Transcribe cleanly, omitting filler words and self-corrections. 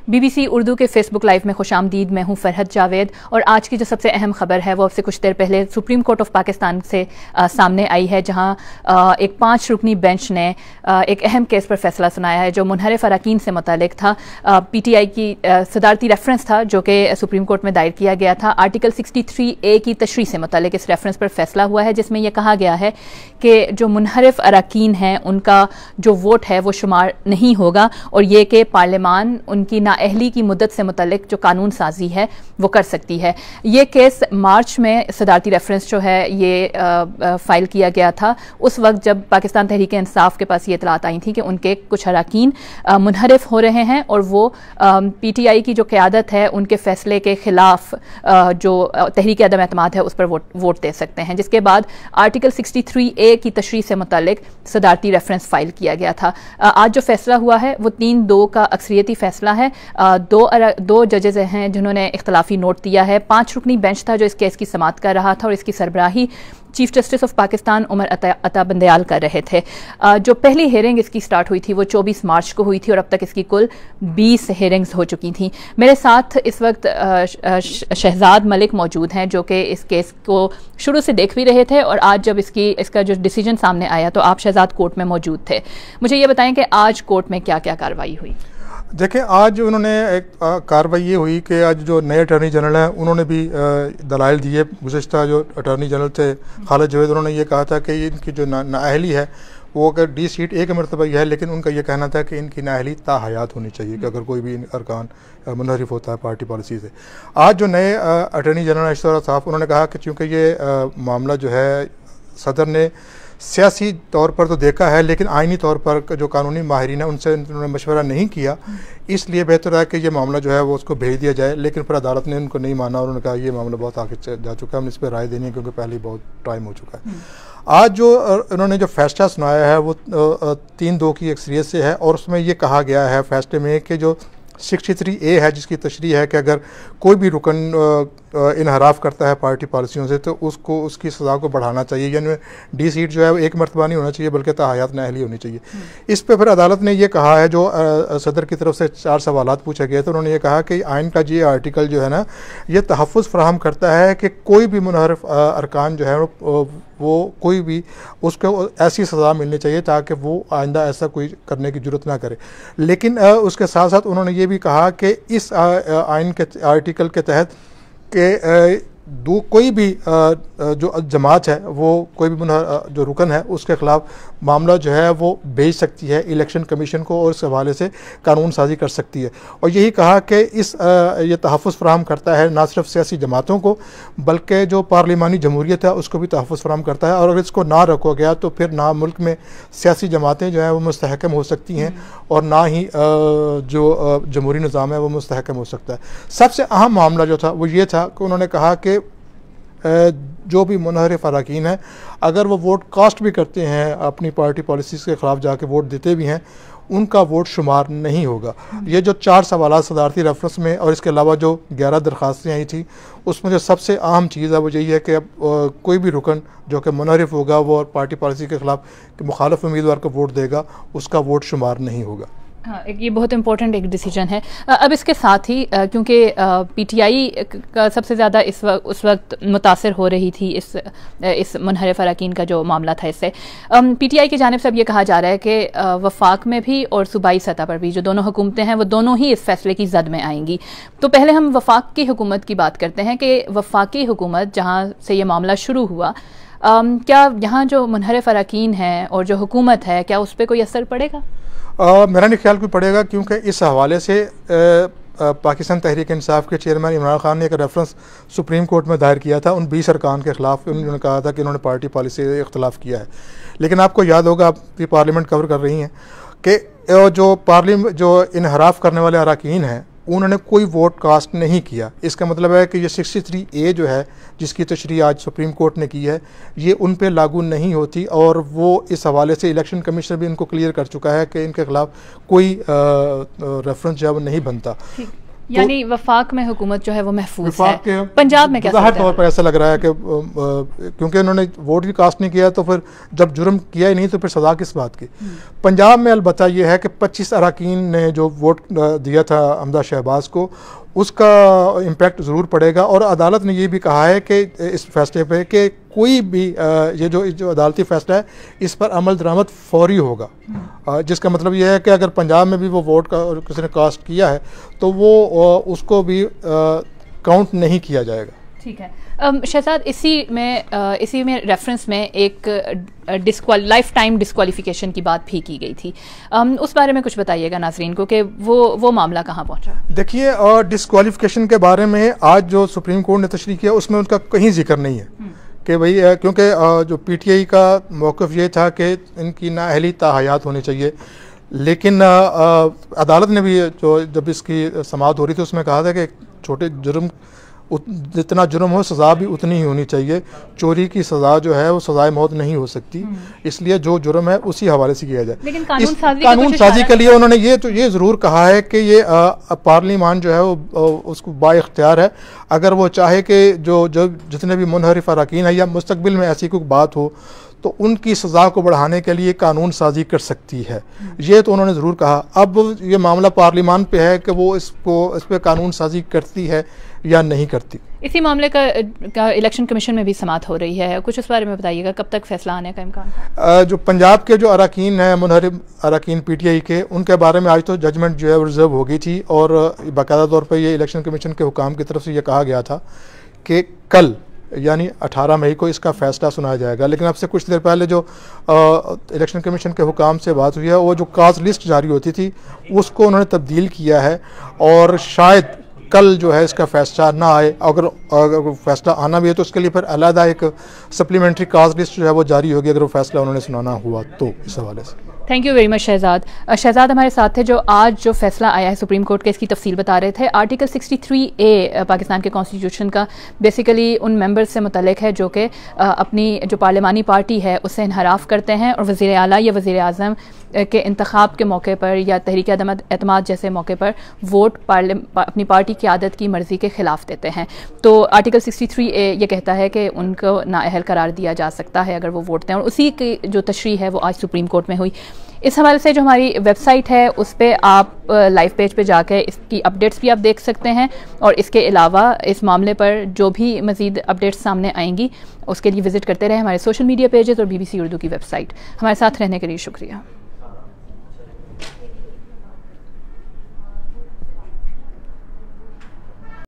BBC Urdu के Facebook live में खुशामदीद। मैं हूं फरहत जावेद और आज की जो सबसे अहम खबर है वो अब से कुछ देर पहले सुप्रीम कोर्ट ऑफ पाकिस्तान से सामने आई है, जहां एक 5 रुकनी बेंच ने एक अहम केस पर फैसला सुनाया है जो मुनहरिफ अरकान से मुतालिक था। PTI की सदारती रेफरेंस था जो कि सुप्रीम कोर्ट में दायर किया गया था। आर्टिकल 63A की तशरीह से मुतालिक इस रेफरेंस पर फैसला हुआ है, जिसमें यह कहा गया है कि जो मुनहरिफ अरकान हैं उनका जो वोट है वो शुमार नहीं होगा और ये कि पार्लियामान उनकी नाअहली की मुद्दत से मुतल्लिक जो कानून साजी है वो कर सकती है। ये केस मार्च में सदारती रेफरेंस जो है ये फाइल किया गया था, उस वक्त जब पाकिस्तान तहरीक इंसाफ के पास ये इतलात आई थी कि उनके कुछ अरकान मुनहरिफ हो रहे हैं और वो PTI की जो क़यादत है उनके फैसले के खिलाफ जो तहरीक अदम एतमाद है उस पर वोट दे सकते हैं। जिसके बाद आर्टिकल 63A की तशरीह से मुतल्लिक सदारती रेफरेंस फाइल किया गया था। आज जो फैसला हुआ है वो 3-2 का अक्सरियती फैसला है। दो जजेस हैं जिन्होंने इख्तलाफी नोट दिया है। 5 रुकनी बेंच था जो इस केस की समाअत कर रहा था और इसकी सरबराही chief justice of Pakistan Umar Ata Bandial कर रहे थे। जो पहली हेयरिंग इसकी स्टार्ट हुई थी वो 24 मार्च को हुई थी और अब तक इसकी कुल 20 हेयरिंग्स हो चुकी थी। मेरे साथ इस वक्त शहजाद मलिक मौजूद हैं जो कि इस केस को शुरू से देख भी रहे थे और आज जब इसका जो डिसीजन सामने आया तो आप शहजाद कोर्ट में मौजूद थे। मुझे ये बताएं कि आज कोर्ट में क्या क्या कार्रवाई हुई? देखिए, आज उन्होंने एक कार्रवाई ये हुई कि आज जो नए अटॉर्नी जनरल हैं उन्होंने भी दलाइल दिए। गुज़िश्ता जो अटॉर्नी जनरल थे खालिद जवेद, उन्होंने ये कहा था कि इनकी जो नाअहली है वो अगर D सीट एक मरतबा है, लेकिन उनका ये कहना था कि इनकी नाअहली ताहयात होनी चाहिए कि अगर कोई भी अरकान मुनहरिफ होता है पार्टी पॉलिसी से। आज जो नए अटॉर्नी जनरल ऐशवर्या साहब, उन्होंने कहा कि चूँकि ये मामला जो है सदर ने सियासी तौर पर तो देखा है लेकिन आइनी तौर पर जो कानूनी माहिरीन है उनसे उन्होंने मशवरा नहीं किया, इसलिए बेहतर है कि ये मामला जो है वो उसको भेज दिया जाए। लेकिन फिर अदालत ने उनको नहीं माना और उन्होंने कहा ये मामला बहुत आगे जा चुका है, हम इस पर राय देनी है क्योंकि पहले ही बहुत टाइम हो चुका है। आज जो उन्होंने जो फैसला सुनाया है वो 3-2 की अक्सरियत से है और उसमें ये कहा गया है फैसले में कि जो 63A है जिसकी तशरीह है कि अगर कोई भी रुकन इनहराफ करता है पार्टी पॉलिसियों से तो उसको उसकी सज़ा को बढ़ाना चाहिए, यानी D सीट जो है वो एक मरतबा नहीं होना चाहिए बल्कि ताहयात नाअहली होनी चाहिए। इस पर फिर अदालत ने ये कहा है, जो सदर की तरफ से 4 सवालात पूछे गए तो उन्होंने ये कहा कि आइन का ये आर्टिकल जो है ना ये तहफ़्फ़ुज़ फराहम करता है कि कोई भी मुनहरिफ अरकान जो है वो कोई भी उसको ऐसी सज़ा मिलनी चाहिए ताकि वो आइंदा ऐसा कोई करने की ज़रूरत ना करे। लेकिन उसके साथ साथ उन्होंने ये भी कहा कि इस आइन के आर्टिकल के तहत कि कोई भी जो जमात है वो कोई भी जो रुकन है उसके ख़िलाफ़ मामला जो है वो भेज सकती है इलेक्शन कमीशन को और इस हवाले से कानून साजी कर सकती है। और यही कहा कि ये तहफ़्फ़ुज़ फराहम करता है ना सिर्फ सियासी जमातों को बल्कि जो पार्लिमानी जमहूरियत है उसको भी तहफ़्फ़ुज़ फराहम करता है। और अगर इसको ना रखा गया तो फिर ना मुल्क में सियासी जमातें जो हैं वो मुस्तहकम हो सकती हैं और ना ही जो जमहूरी निज़ाम है वो मुस्तहकम हो सकता है। सबसे अहम मामला जो था वो ये था कि उन्होंने कहा कि जो भी मुनहरिफ अरकान हैं अगर वो वोट कास्ट भी करते हैं अपनी पार्टी पॉलिसीज़ के ख़िलाफ़ जाके वोट देते भी हैं उनका वोट शुमार नहीं होगा। ये जो 4 सवालात सदारती रेफरेंस में और इसके अलावा जो 11 दरख्वास्तें आई थी उसमें जो सबसे अहम चीज़ है वो यही है कि अब कोई भी रुकन जो कि मुनहरिफ होगा वो पार्टी पॉलिसी के ख़िलाफ़ मुखालिफ उम्मीदवार को वोट देगा उसका वोट शुमार नहीं होगा। हाँ, ये बहुत इंपॉर्टेंट एक डिसीजन है। अब इसके साथ ही क्योंकि PTI का सबसे ज़्यादा उस वक्त मुतासर हो रही थी इस मुनहरिफ अरकान का जो मामला था, इससे PTI की जानिब से अब ये कहा जा रहा है कि वफाक में भी और सूबाई सतह पर भी जो दोनों हुकूमतें हैं वो दोनों ही इस फैसले की जद में आएंगी। तो पहले हम वफाक की हुकूमत की बात करते हैं कि वफाकी हुकूमत जहाँ से ये मामला शुरू हुआ, क्या यहाँ जो मुनहरिफ अरकान हैं और जो हुकूमत है क्या उस पर कोई असर पड़ेगा? मेरा नहीं ख्याल कोई पड़ेगा क्योंकि इस हवाले से पाकिस्तान तहरीक इंसाफ के चेयरमैन इमरान खान ने एक रेफरेंस सुप्रीम कोर्ट में दायर किया था उन 20 अरकान के ख़िलाफ़। उन्होंने कहा था कि उन्होंने पार्टी पॉलिसी से इख्तलाफ किया है। लेकिन आपको याद होगा, आप भी पार्लियामेंट कवर कर रही हैं कि जो इनहराफ करने वाले अरकान हैं उन्होंने कोई वोट कास्ट नहीं किया। इसका मतलब है कि ये 63A जो है जिसकी तशरीह आज सुप्रीम कोर्ट ने की है ये उन पे लागू नहीं होती और वो इस हवाले से इलेक्शन कमीशन भी इनको क्लियर कर चुका है कि इनके ख़िलाफ़ कोई रेफरेंस जो है वो नहीं बनता। यानी वफाक में हुकूमत जो है वो महफूज है, है। पंजाब में क्या ज़ाहिर तौर पर ऐसा लग रहा है कि क्योंकि उन्होंने वोट ही कास्ट नहीं किया, तो फिर जब जुर्म किया ही नहीं तो फिर सज़ा किस बात की। पंजाब में अलबत्ता ये है कि 25 अरकान ने जो वोट दिया था हमजा शहबाज को, उसका इम्पैक्ट ज़रूर पड़ेगा। और अदालत ने ये भी कहा है कि इस फैसले पे कि कोई भी ये जो अदालती फ़ैसला है इस पर अमल दरामद फौरी होगा, जिसका मतलब ये है कि अगर पंजाब में भी वो वोट का किसी ने कास्ट किया है तो वो उसको भी काउंट नहीं किया जाएगा। ठीक है शहजाद, इसी में रेफरेंस में एक लाइफ टाइम डिस्क्वालिफिकेशन की बात भी की गई थी, उस बारे में कुछ बताइएगा नाजरीन को कि वो मामला कहाँ पहुँचा। देखिए डिस्क्वालिफिकेशन के बारे में आज जो सुप्रीम कोर्ट ने तशरीह किया उसमें उनका कहीं जिक्र नहीं है कि भाई, क्योंकि जो पीटीआई का मौक़िफ़ ये था कि इनकी नाअहली ताहयात होनी चाहिए, लेकिन अदालत ने भी जो जब इसकी समाअत हो रही थी उसमें कहा था कि छोटे जुर्म जितना जुर्म हो सज़ा भी उतनी ही होनी चाहिए, चोरी की सज़ा जो है वो सज़ाए मौत नहीं हो सकती, इसलिए जो जुर्म है उसी हवाले से किया जाए। लेकिन कानून साजी के लिए उन्होंने ये ज़रूर कहा है कि ये पार्लियामान जो है वो उसको बाइख्तियार है, अगर वो चाहे कि जो जितने भी मुनहरिफ अरकान है या मुस्तकबिल में ऐसी कोई बात हो तो उनकी सज़ा को बढ़ाने के लिए कानून साजी कर सकती है, ये तो उन्होंने ज़रूर कहा। अब ये मामला पार्लियामान पे है कि वो इस पर कानून साजी करती है या नहीं करती। इसी मामले का इलेक्शन कमीशन में भी समाअत हो रही है, कुछ उस बारे में बताइएगा, कब तक फैसला आने का इम्कान है? जो पंजाब के जो अरकान हैं मुनहरिफ अरकान पीटीआई के, उनके बारे में आज तो जजमेंट जो है वो रिजर्व हो गई थी और बाकायदा तौर पर ये इलेक्शन कमीशन के हुकाम की तरफ से ये कहा गया था कि कल यानी 18 मई को इसका फैसला सुनाया जाएगा। लेकिन अब से कुछ देर पहले जो इलेक्शन कमीशन के हुकाम से बात हुई है, वो जो काज लिस्ट जारी होती थी उसको उन्होंने तब्दील किया है और शायद कल जो है इसका फैसला ना आए। अगर फैसला आना भी है तो उसके लिए फिर अलहदा एक सप्लीमेंट्री काज लिस्ट जो है वो जारी होगी, अगर वो फैसला उन्होंने सुनाना हुआ तो। इस हवाले से thank you very much Shahzad. Shahzad हमारे साथ थे जो आज जो फैसला आया है सुप्रीम कोर्ट के, इसकी तफसील बता रहे थे। आर्टिकल 63A पाकिस्तान के कॉन्स्टिट्यूशन का बेसिकली उन मेंबर्स से मुतल्लिक है जो कि अपनी जो पार्लिमानी पार्टी है उससे इनहराफ करते हैं और वज़ीर आला या वज़ीर आज़म के इंतखाब के मौके पर या तहरीक एतमाद जैसे मौके पर वोट अपनी पार्टी की आदत की मर्ज़ी के ख़िलाफ़ देते हैं। तो आर्टिकल 63A ये कहता है कि उनको नाअहल करार दिया जा सकता है अगर वो वोट दें, और उसी की जो तशरीह है वो आज सुप्रीम कोर्ट में हुई। इस हवाले से जो हमारी वेबसाइट है उस पर आप लाइव पेज पे जाकर इसकी अपडेट्स भी आप देख सकते हैं, और इसके अलावा इस मामले पर जो भी मज़ीद अपडेट्स सामने आएंगी उसके लिए विज़िट करते रहे हमारे सोशल मीडिया पेजेस और BBC उर्दू की वेबसाइट। हमारे साथ रहने के लिए शुक्रिया।